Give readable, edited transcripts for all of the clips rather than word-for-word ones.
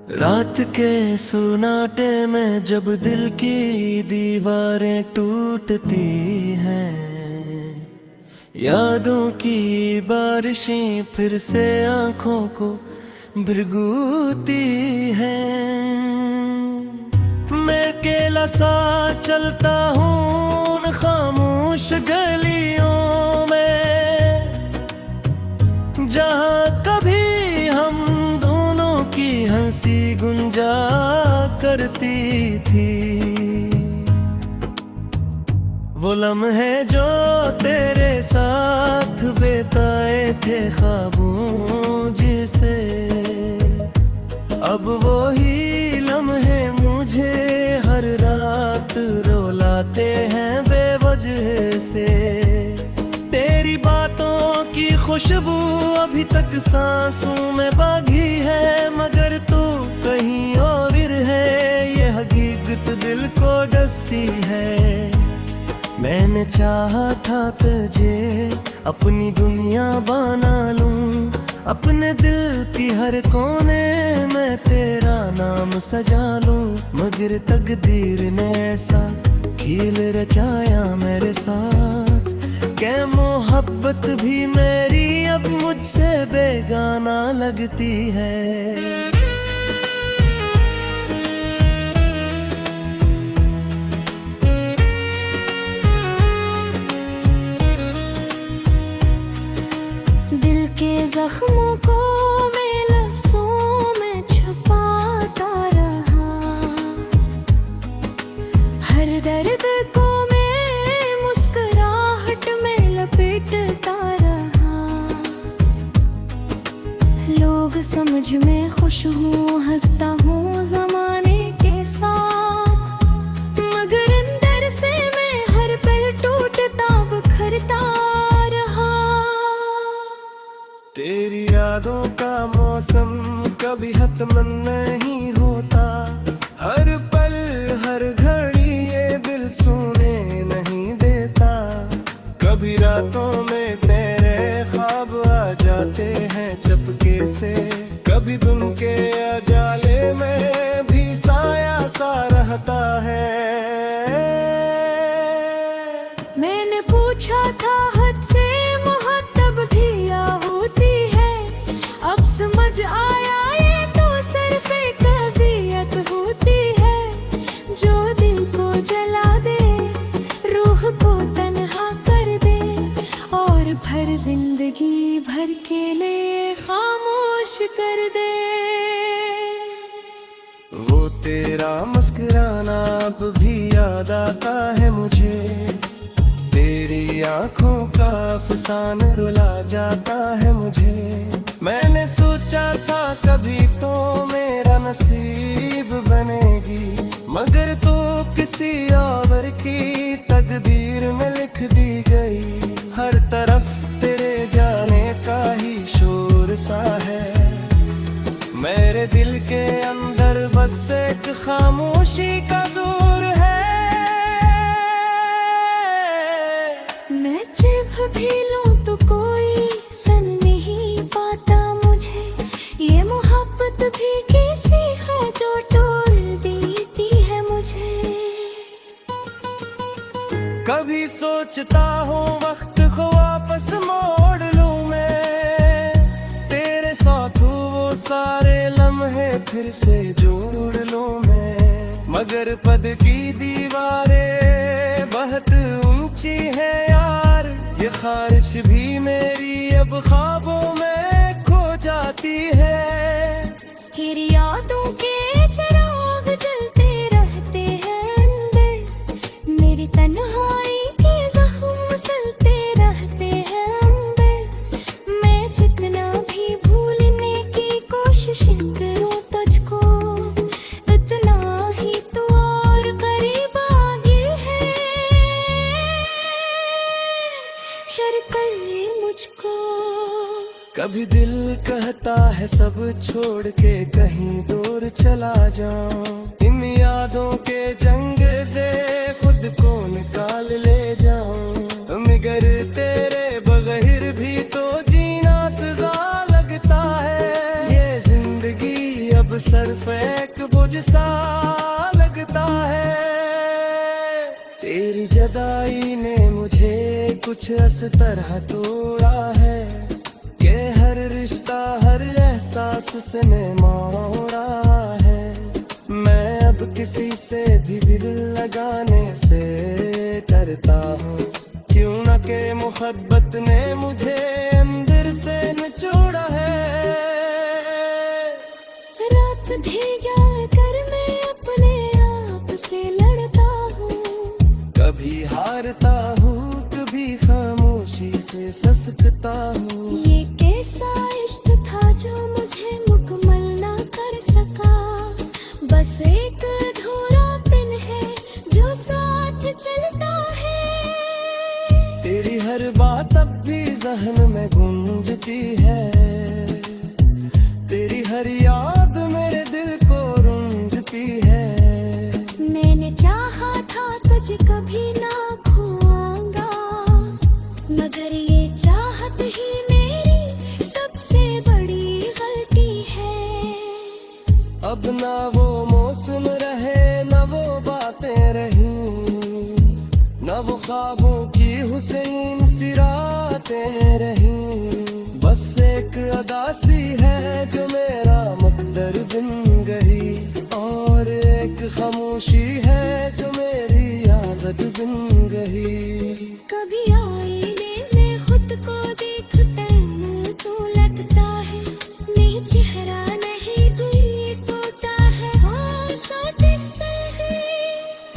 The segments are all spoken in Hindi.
रात के सुनाटे में जब दिल की दीवारें टूटती हैं, यादों की बारिशें फिर से आंखों को भिगोती हैं। मैं अकेला सा चलता हूँ उन खामोश गलियों में, जहाँ कभी हम दोनों की हंसी गुंजा करती थी। वो लम्हे जो तेरे साथ बिताए थे ख्वाबों जिसे, अब वो ही लम्हे मुझे हर रात रुलाते हैं बेवजह से। तेरी बातों की खुशबू अभी तक सांसों में बागी है, मगर तू कहीं और है, ये हकीकत दिल को डसती है। मैंने चाहा था तुझे अपनी दुनिया बना लूं, अपने दिल की हर कोने में तेरा नाम सजा लूं, मगर तकदीर ने ऐसा खेल रचाया मेरे साथ कि मोहब्बत भी मेरी अब मुझसे बेगाना लगती है। दिल के जख्मों को मैं लफ्ज़ों में छुपाता रहा, हर दर्द को मैं मुस्कुराहट में लपेटता रहा। लोग समझ में खुश हूँ, हंसता हूँ ज़माने के साथ, मगर अंदर से मैं हर पल टूटता बिखरता रहा। तेरी यादों का मौसम कभी खत्म नहीं होता, हर पल हर घड़ी ये दिल सोने नहीं देता। कभी रातों में तेरे ख्वाब आ जाते हैं चपके से, कभी तुम के अजाले में भी साया सा रहता है। मैंने पूछा था हद से मोहब्बत भी क्या होती है, अब समझ आया ये तो सिर्फ एक कवियत होती है, जो दिल को जला दे, रूह को तन्हा कर दे, और भर जिंदगी भर के लिए खामोश कर दे। वो तेरा मुस्कुराना अब भी याद आता है मुझे, तेरी आंखों का अफसाना रुला जाता है मुझे। मैंने सोचा था कभी तो मेरा नसीब बनेगी, मगर तो किसी और की तकदीर में लिख दी गई। हर तरफ तेरे जाने का ही शोर सा है, मेरे दिल के अंदर बस एक खामोशी का जोर है। मैं जब भी लूं तो कोई सुन नहीं पाता मुझे, ये मोहब्बत भी कैसी है जो तोड़ देती है मुझे। कभी सोचता हूँ वक्त को वापस मोड़ लूं मैं, तेरे साथ वो सारे लम्हे फिर से जोड़ लूं मैं, मगर पद की दीवारें बहुत ऊंची है यार, ये ख्वाहिश भी मेरी अब ख्वाबों में खो जाती है। तेरी यादों के चिराग जलते रहते हैं अंदर, मेरी तन्हाई के जख्म सुलते रहते हैं अंदर। मैं जितना भी भूलने की कोशिश करूं तुझको, उतना ही तू और करीब आगे है। शर्त कर ले मुझको। कभी दिल कहता है सब छोड़ के कहीं दूर चला जाऊं, इन यादों के जंग से खुद को निकाल ले जाऊं, मगर तेरे बगैर भी तो जीना सजा लगता है। ये जिंदगी अब सर फेंक बुझ सा लगता है। तेरी जदाई ने मुझे कुछ इस तरह तोड़ा है कि हर रिश्ता हर एहसास से मैं मोड़ा है। मैं अब किसी से भी दिल लगाने से डरता हूँ, क्यों न के मोहब्बत ने मुझे अंदर से निचोड़ा है। रात ढे जाकर मैं अपने आप से लड़ता हूँ, कभी हारता हूँ कभी खामोशी से ससकता हूँ। ये कैसा इश्क था जो मुझे मुकम्मल ना कर सका, बस एक अधूरा पिन है जो साथ चलता है। तेरी हर बात अब भी ज़हन में गूंजती है, तेरी हर याद मेरे दिल को रुंझती है। मैंने चाहा था तुझे कभी ना खोऊंगा, मगर ये चाहत ही मेरी सबसे बड़ी गलती है। अब ना वो मौसम रहे न वो बातें रही, न वो ख्वाबों की हुसैन सी रातें रही। बस एक अदासी है जो मेरा मुक़द्दर बिन गई, और एक खामोशी है जो मेरी आदत बिन गई। कभी आईने में खुद को देखते मुँह तो लगता है, नहीं चेहरा नहीं दिल टूटा है और सोते सही।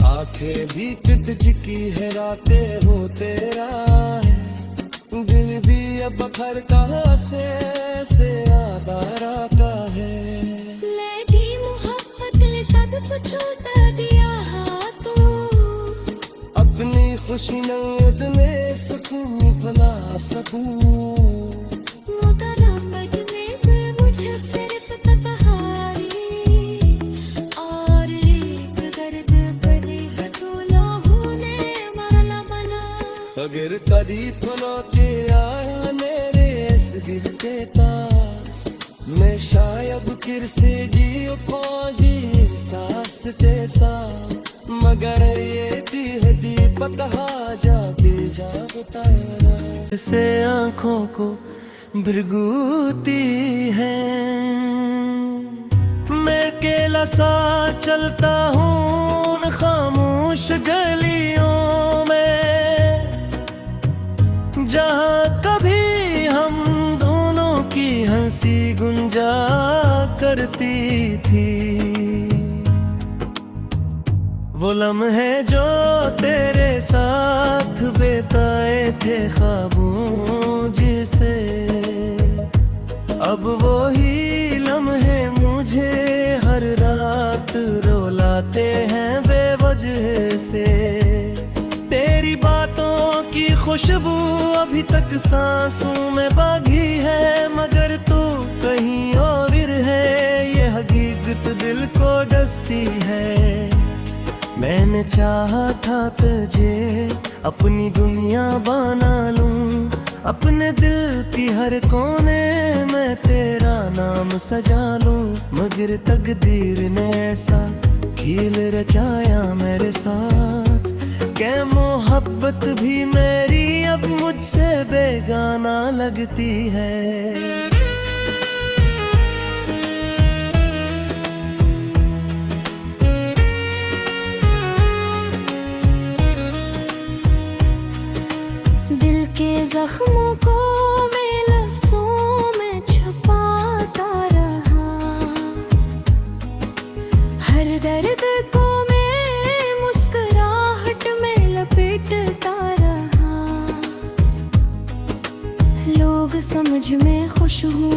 आंखें भी टिट चिकी है रातें हो तेरा है, दिल भी अब खर कहाँ से आधारा का है। लगी मोहब्बत ने सब कुछ उतार दिया हाथों, अपनी खुशी नयत में सुकून भला सकूं। मुतरबद में मुझे सिर्फ तन्हाई और एक दर्द बने हथौला होने मरला बना। अगर कभी थोड़ा के आया मेरे इस दिल के पास, मैं शायद फिर से जियो खोजी सांस के साथ। मगर ये दी पता जाके जागता से आंखों को भिगोती है। मैं अकेला सा चलता हूँ उन खामोश गलियों में, जहाँ कभी हम दोनों की हंसी गुंजा करती थी। वो लम्हे जो तेरे साथ बिताए थे ख्वाबों जिसे, अब वो ही लम्हे मुझे हर रात रुलाते हैं बेवजह से। तेरी बातों की खुशबू अभी तक सांसों में बागी है, मगर तू कहीं और है, ये हकीकत दिल को डसती है। मैंने चाहा था तुझे अपनी दुनिया बना लूं, अपने दिल की हर कोने में तेरा नाम सजा लूं। मगर तकदीर ने ऐसा खेल रचाया मेरे साथ, कि मोहब्बत भी मेरी अब मुझसे बेगाना लगती है। जख्मों को मैं लफ्ज़ों में छुपाता रहा, हर दर्द को मैं मुस्कुराहट में लपेटता रहा। लोग समझ में खुश हुए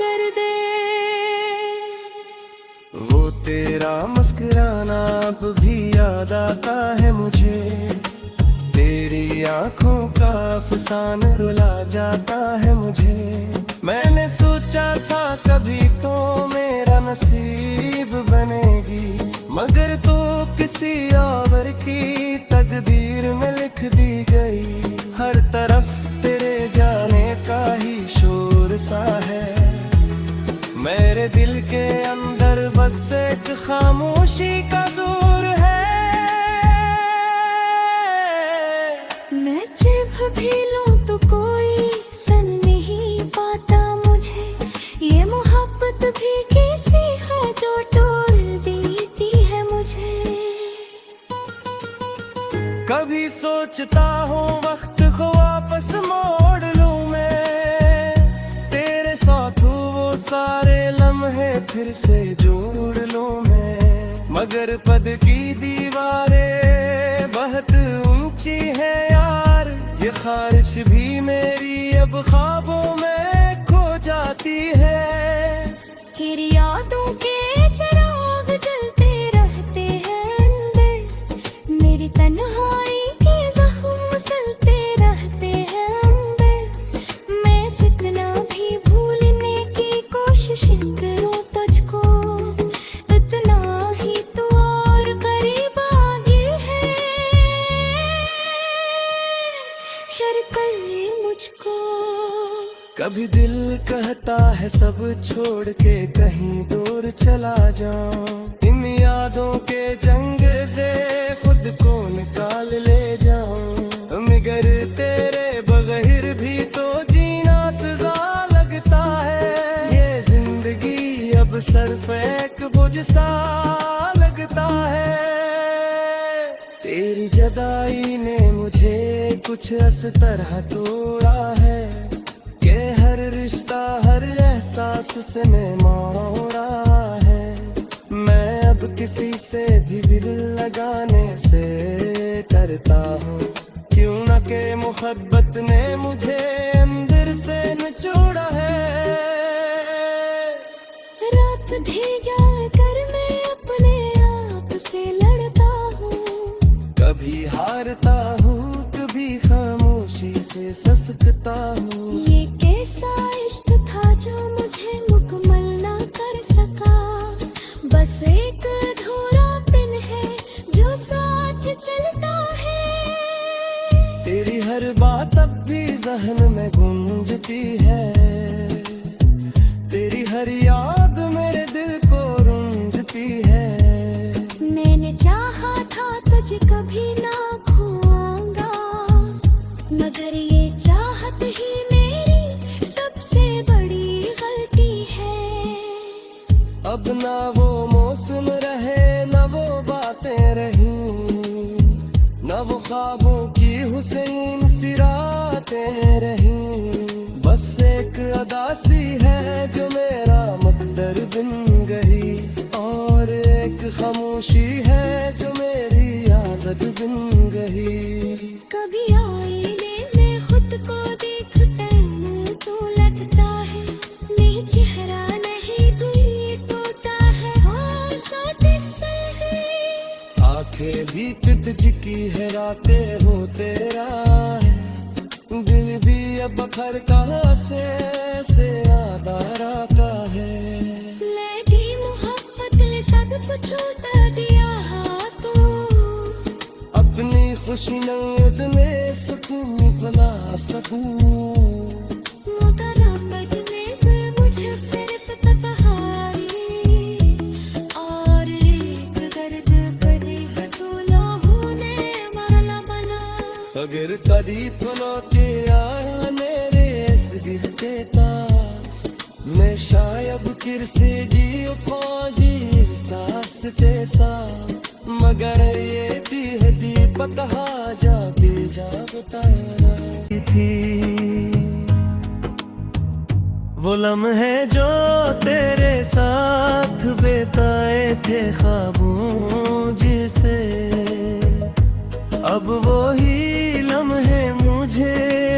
कर दे। वो तेरा मुस्कुराना अब भी याद आता है मुझे, तेरी आंखों का अफसाना रुला जाता है मुझे। मैंने सोचा था कभी तो मेरा नसीब बनेगी, मगर तो किसी और की तकदीर में लिख दी गई। हर तरफ तेरे जाने का ही शोर सा है, मेरे दिल के अंदर बस एक खामोशी का जोर है। मैं जब भी लूं तो कोई सुन नहीं पाता मुझे, ये मोहब्बत भी कैसी है जो तोड़ देती है मुझे। कभी सोचता हूँ वक्त को वापस मोड़ लूं मैं, तेरे साथ वो सारे लम्हे फिर से जोड़ लूं मैं। मगर पद की दीवारें बहुत ऊंची है यार, ये ख्वाहिश भी मेरी अब ख्वाबों में खो जाती है। फिर यादों के चिराग जलते रहते हैं अंदर, मेरी तन्हाई के जख्म सुलते रहते हैं अंदर। मैं जितना भी भूलने की कोशिश करूं तुझको, उतना ही तू और करीब आ गई है। शर्त कर ले मुझको। कभी दिल कहता है सब छोड़ के कहीं दूर चला जाऊं, इन यादों के जंग से खुद को निकाल ले जाऊं। मगर तेरे बगैर भी तो जीना सजा लगता है, ये जिंदगी अब सिर्फ एक बोझ सा लगता है। तेरी जुदाई ने मुझे कुछ इस तरह तोड़ा है कि हर रिश्ता हर एहसास से मैं मोड़ा है। मैं अब किसी से भी दिल लगाने से डरता हूँ, क्यों न के मोहब्बत ने मुझे अंदर से निचोड़ा है। रात ढे जाकर मैं अपने आप से लड़ता हूँ, कभी हारता हूँ कभी खामोशी से ससकता हूँ। ये कैसा इश्क था जो मुझे मुकम्मल ना कर सका, बस एक अधूरा पिन है जो साथ चलता है। तेरी हर बात अब भी जहन में गूंजती है, तेरी हर याद मेरे दिल को रूंझती है। मैंने चाहा था तुझे कभी ना खोऊंगा, मगर ये चाहत ही मेरी सबसे बड़ी गलती है। अब ना वो मौसम रहे न वो बातें रही, न वो ख्वाबों की हुसैन सी रातें रही। बस एक अदासी है जो मेरा मुक़द्दर बिन गई, और एक खामोशी है जो मेरी आदत बिन गई। कभी आईने में खुद को देखते हूँ तो लगता है मैं चेहरा नहीं कोई तोता है, हाँ सोते से है। आंखें भी तुझकी है रातें हो तेरा है, दिल भी अब बखर कहाँ से आधारा का है। लगी मोहब्बत ने सब कुछ उतार दिया हाथों, अपनी खुशी नीयत में सुकून बना सकूं। मुकरम बदले में मुझे सिर्फ तन्हाई, और एक दर्द भरी हथौड़ों ने माला बना। अगर कभी थलोते आया मेरे इस दिल के पास, मैं शायद फिर से जी खोजी सांस ते सा। मगर ये दीपक जाके जा बताया थी, वो लम्हे जो तेरे साथ बिताए थे ख्वाबों जिसे, अब वो ही लम्हे मुझे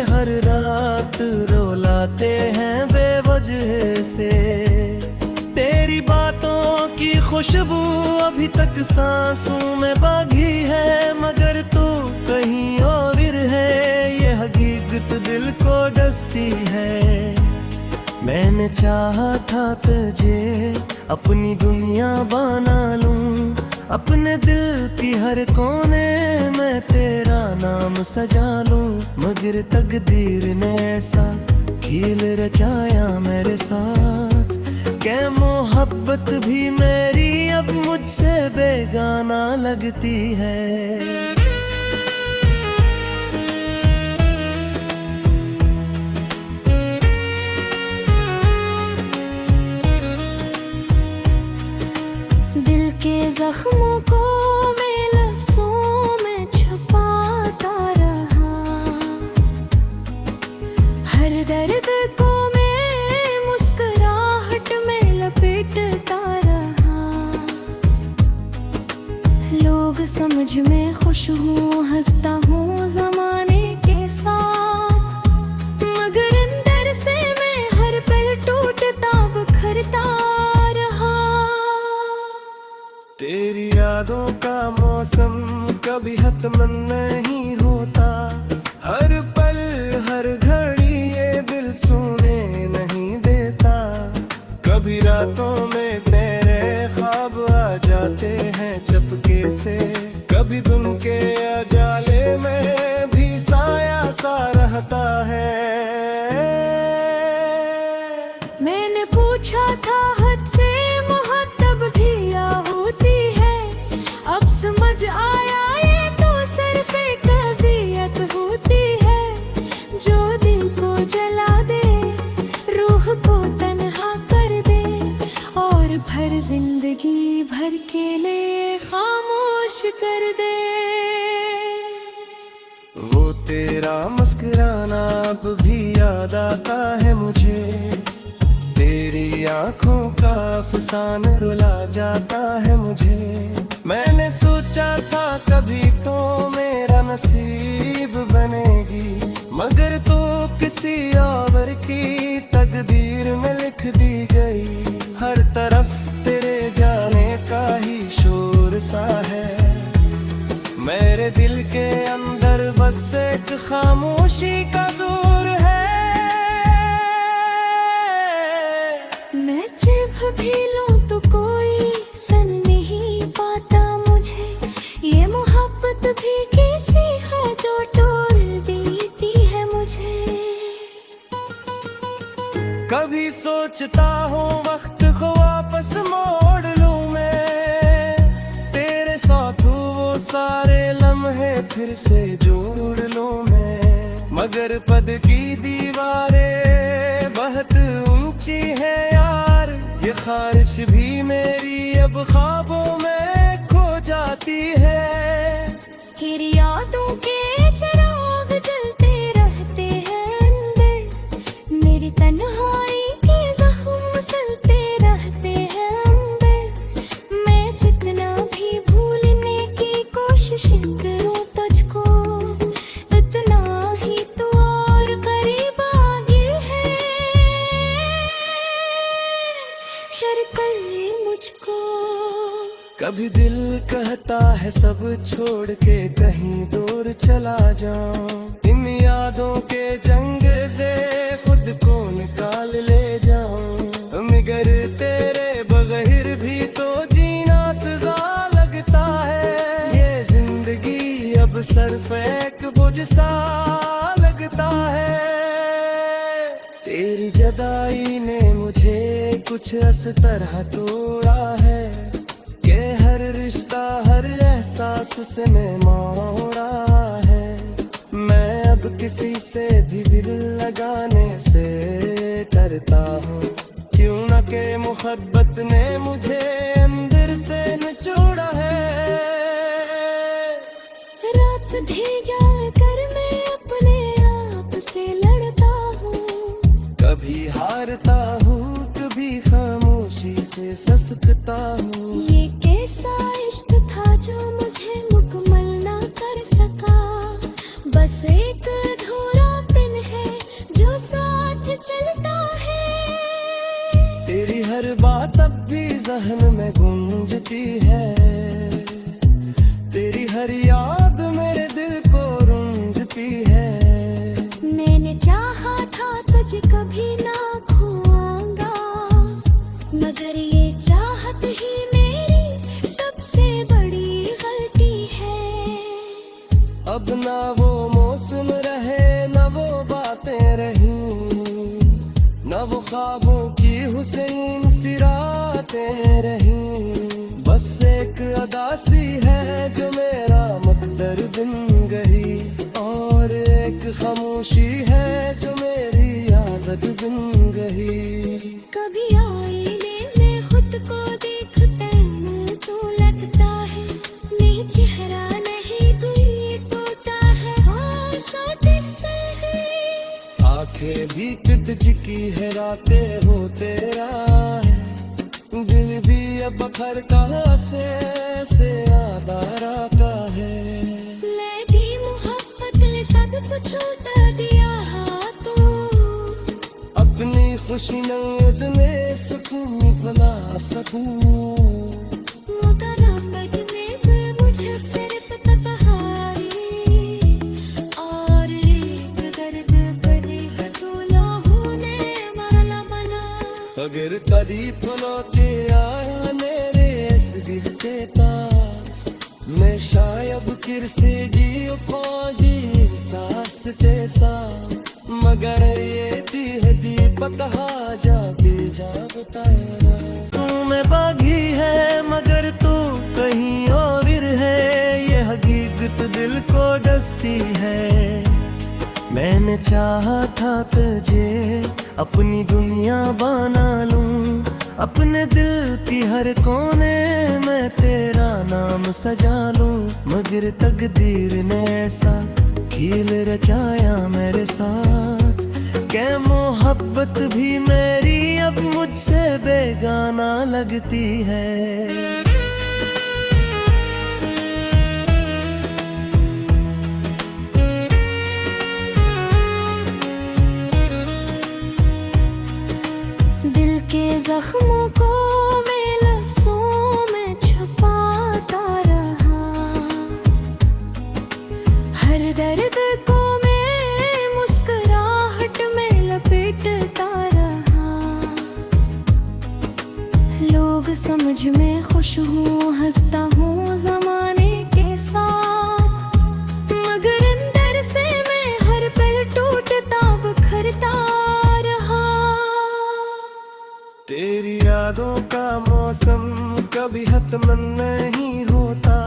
हर रात रुलाते हैं बेवजह से। से। तेरी बातों की खुशबू अभी तक सांसों में बागी है, मगर तू कहीं और है, ये हकीकत दिल को डसती है। मैंने चाहा था तुझे अपनी दुनिया बना लूं, अपने दिल की हर कोने में तेरा नाम सजा लूं, मगर तकदीर ने ऐसा खेल रचाया मेरे साथ कि मोहब्बत भी मेरी अब मुझसे बेगाना लगती है। दिल के जख्मों को मैं लफ्जों में छुपाता रहा, हर दर्द को मैं मुस्कुराहट में लपेटता रहा। लोग समझ में खुश हूँ, हंसता हूँ ज़माने के साथ, मगर अंदर से मैं हर पल टूटता बिखरता रहा। तेरी यादों का मौसम कभी खत्म नहीं होता, हर पल हर घड़ी ये दिल सोने नहीं देता। कभी रातों में तेरे ख्वाब आ जाते हैं चपके से, कभी दिन के उजाले में भी साया सा रहता है। मैंने पूछा था हद से मुहब्बत भी क्या होती है, अब समझ आया ये तो सिर्फ एक कवियत होती है, जो दिल को जला दे, रूह को तन्हा कर दे, और भर जिंदगी भर के लिए खामोश कर दे। वो तेरा मुस्कुराना अब भी याद आता है मुझे, तेरी आंखों का अफसाना रुला जाता है मुझे। मैंने सोचा था कभी तो मेरा नसीब बनेगी, मगर तो किसी और की तकदीर में लिख दी गई। हर तरफ तेरे जाने का ही शोर सा है, मेरे दिल के अंदर बस एक खामोशी का जोर है। मैं जब भी लूं तो कोई सुन नहीं पाता मुझे, ये मोहब्बत भी कैसी है जो तोड़ देती है मुझे। कभी सोचता हूँ वक्त को वापस मोड़ लूं मैं, तेरे साथ वो सारे लम्हे फिर से जोड़ लूं मैं, मगर पद की दीवारें बहुत ऊंची है यार, ये ख्वाहिश भी मेरी अब ख्वाबों में खो जाती है। फिर यादों के चिराग जलते रहते हैं अंदर, मेरी तन्हाई के जख्म सुलते रहते हैं अंदर। मैं जितना भी भूलने की कोशिश करूं तुझको, उतना ही तू और करीब आ गया है। शर्त ये मुझको, कभी दिल कहता है सब छोड़ के कहीं दूर चला जाऊं, इन यादों के जंग से खुद को निकाल ले जाऊं, मगर तेरे बगैर भी तो जीना सजा लगता है। ये जिंदगी अब सिर्फ एक बोझ सा लगता है। तेरी जुदाई ने मुझे कुछ इस तरह तोड़ा है कि हर रिश्ता हर एहसास से मैं मोड़ा है। मैं अब किसी से भी दिल लगाने से डरता हूँ, क्यों न के मोहब्बत ने मुझे अंदर से निचोड़ा है। रात भेजा कर मैं अपने आप से लड़ता हूँ, कभी हारता हूँ कभी खामोशी से ससकता हूँ। ये कैसा इश्क था जो मुझे मुकम्मल ना कर सका, बस एक अधूरा पिन है जो साथ चलता है। गूंजती है। तेरी हर याद मेरे दिल को रूंझती है। मैंने चाहा था तुझे कभी ना खोऊंगा, मगर ये चाहत ही मेरी सबसे बड़ी गलती है। अब ना वो मौसम रहे, ना वो बातें रही, ना वो ख्वाबों की हुसैन सी रातें रही। बस एक अदासी है जो मेरा मुक़द्दर बिन गई, और एक खामोशी है जो मेरी आदत बिन गई। कभी आईने में खुद को देखते हूँ तो लगता है मैं चेहरा नहीं कोई तोता है, और सोते से है। आंखें भी टिट चिकी है, रातें हो तेरा है, दिल भी अब बखर कहाँ से आदारा का है। लैडी मोहब्बत ने सब कुछ उतार दिया हाथों, अपनी खुशी नींद में सुकून बना सकूं। मुकरम बजने पे मुझे सिर्फ तन्हाई, और एक दर्द भरी हथौड़ों ने माला बना। अगर कदी थलोते आया मेरे इस दिल के पास, मैं शायद फिर से जियो खोजी सांस ते सा। मगर ये दी पता जाके जा बताया। तू में बागी है मगर तू कहीं और है, ये हकीकत दिल को डसती है। मैंने चाहा था तुझे अपनी दुनिया बना लूं, अपने दिल की हर कोने में तेरा नाम सजा लूं। मगर तकदीर ने ऐसा खेल रचाया मेरे साथ, के मोहब्बत भी मेरी अब मुझसे बेगाना लगती है। दिल के जख्मों को मैं लफ्जों में छुपाता रहा, हर दर्द को मैं मुस्कुराहट में लपेटता रहा। लोग समझ में खुश हूँ, हंसता हूँ जमाने के साथ, मगर अंदर से मैं हर पल टूटता बिखरता रहा। तेरी यादों का मौसम कभी खत्म नहीं होता,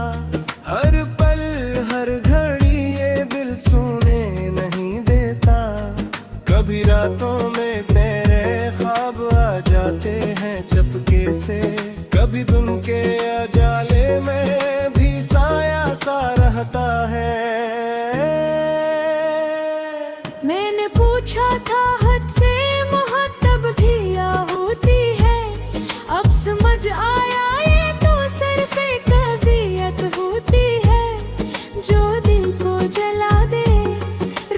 हर पल हर घड़ी ये दिल सोने नहीं देता। कभी रातों में तेरे ख्वाब आ जाते हैं चपके से, कभी तुम के अजाले में भी साया सा रहता है। मैंने पूछा था हद से मुहत्तब भी या होती है, अब समझ आया ये तो सिर्फ एक कवियत होती है, जो दिल को जला दे,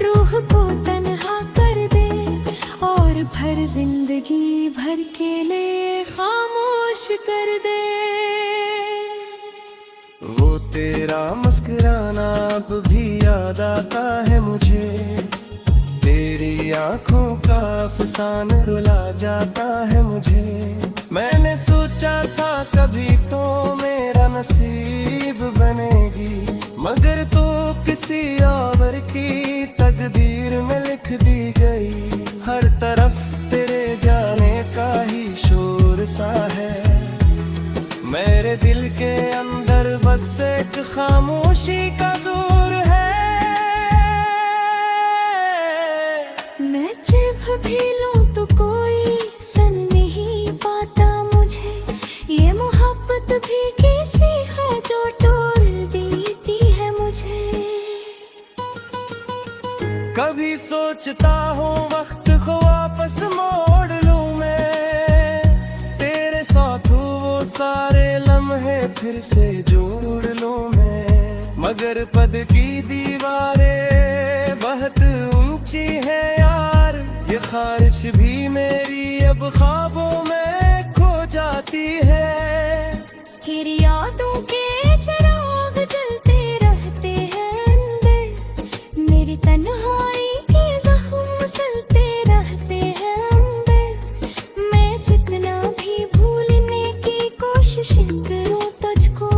रूह को तन्हा कर दे, और भर जिंदगी भर के लिए खामोश कर दे। वो तेरा मुस्कुराना अब भी याद आता है मुझे, तेरी आंखों का अफसाना रुला जाता है मुझे। मैंने सोचा था कभी तो मेरा नसीब बनेगी, मगर तो किसी और की तकदीर में लिख दी गई। हर तरफ तेरे जाने का ही शोर सा है, मेरे दिल के अंदर बस एक खामोशी का जोर है। मैं जब भी लूं तो कोई सुन नहीं पाता मुझे, ये मोहब्बत भी कैसी है जो तोड़ देती है मुझे। कभी सोचता हूँ वक्त को वापस मोड़ लूं मैं, तेरे साथ वो सारे लम्हे फिर से जोड़ लूं मैं। मगर पद की दीवारें बहुत ऊंची है यार, ये ख्वाहिश भी मेरी अब ख्वाबों में खो जाती है। कि तेरी यादों के चिराग जलते रहते हैं अंदर, मेरी तन्हाई के जख्म सलते रहते हैं अंदर। मैं जितना भी भूलने की कोशिश करूं तुझको,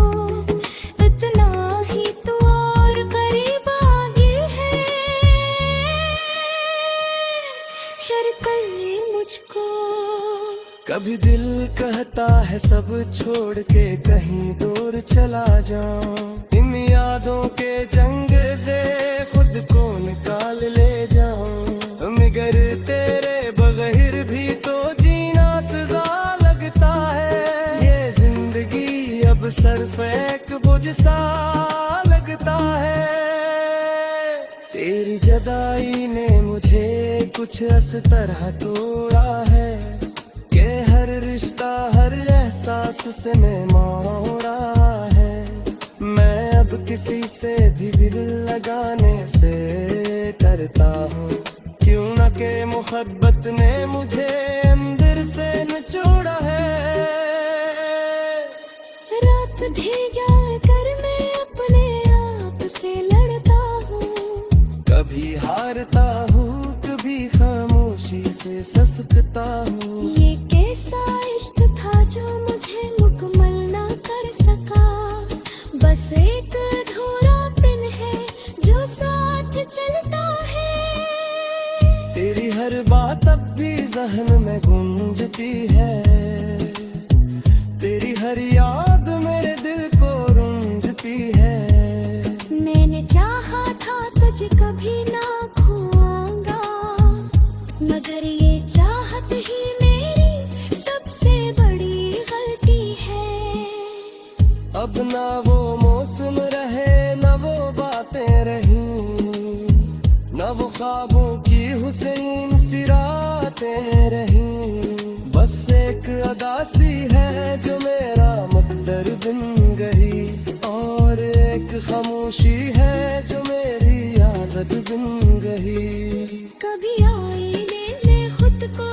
उतना ही तू और करीब आ गई है। शर्कल मुझको कभी दिल कहता है सब छोड़ के कहीं दूर चला जाऊं, इन यादों के जंग से खुद को निकाल ले जाऊं। मगर तेरे बगैर भी तो जीना सजा लगता है, ये जिंदगी अब सिर्फ एक बोझ सा लगता है। तेरी जुदाई ने मुझे कुछ इस तरह तोड़ा है कि हर रिश्ता हर एहसास से मैं मोड़ा है। मैं अब किसी से भी दिल लगाने से डरता हूँ, क्यों न के मोहब्बत ने मुझे अंदर से निचोड़ा है। रात ढह जाकर मैं अपने आप से लड़ता हूँ, कभी हारता हूँ कभी खामोशी से ससकता हूँ। ये कैसा इश्क था जो मुझे मुकम्मल ना कर सका, बस एक अधूरा पिन है जो साथ चलता है। तेरी हर बात अब भी जहन में गूंजती है, तेरी हर याद मेरे दिल को रूंझती है। मैंने चाहा था तुझे कभी ना खोऊंगा, मगर ये चाहत ही मेरी सबसे बड़ी गलती है। अब ना वो मौसम रहे न वो बातें रही, न वो ख्वाबों की हुसैन सी रातें रही। बस एक अदासी है जो मेरा मुकद्दर बिन गई, और एक खामोशी है जो मेरी आदत बिन गई। कभी आईने में खुद को